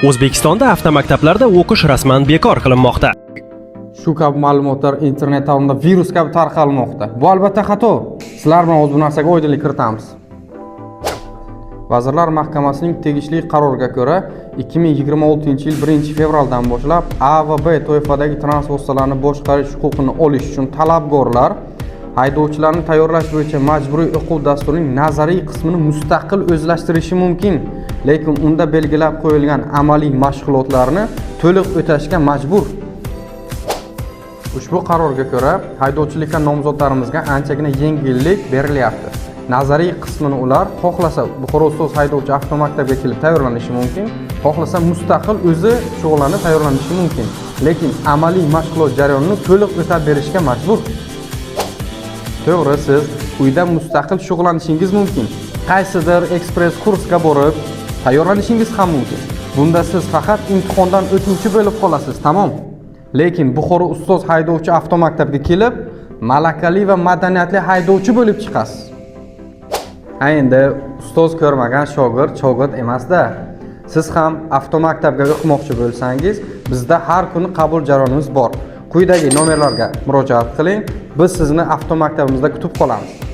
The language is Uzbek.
O'zbekistonda avtomaktablarda o'qish rasman bekor qilinmoqda. Shu kabi ma'lumotlar internet ta'limda virus kabi tarqalmoqda. Bu albatta xato. Sizlar bilan o'z bu narsaga oydinlik kiritamiz. Vazirlar Mahkamasining tegishli qaroriga ko'ra 2026-yil 1-fevraldan boshlab A va B toifadagi transport vositalarini boshqarish huquqini olish uchun talabgorlar haydovchilarni tayyorlash bo'yicha majburiy o'quv dasturining nazariy qismini mustaqil o'zlashtirishi mumkin, lekin unda belgilab qo'yilgan amaliy mashg'ulotlarni to'liq o'tashga majbur. Ushbu qarorga ko'ra haydovchilikka nomzodlarimizga anchagina yengillik berilyapti. Nazariy qismini ular xohlasa Buxoro ustoz haydovchi avtomaktabga kelib tayyorlanishi mumkin, xohlasa mustaqil o'zi shug'ullanib tayyorlanishi mumkin, lekin amaliy mashg'ulot jarayonini to'liq o'tab berishga majbur. To'g'ri, siz uyda mustaqil shug'ullanishingiz mumkin. Qaysidir ekspress kursga borib tayyorlanishingiz ham mumkin. Bunda siz faqat imtihondan o'tuvchi bo'lib qolasiz, tamom. Lekin Buxoro ustoz haydovchi avtomaktabga kelib, malakali va madaniyatli haydovchi bo'lib chiqasiz. Endi ustoz ko'rmagan shogird emas-da. Siz ham avtomaktabga o'qimoqchi bo'lsangiz, bizda har kuni qabul jarayonimiz bor. Quyidagi nomerlarga murojaat qiling. Biz sizni avtomaktabimizda kutib qolamiz.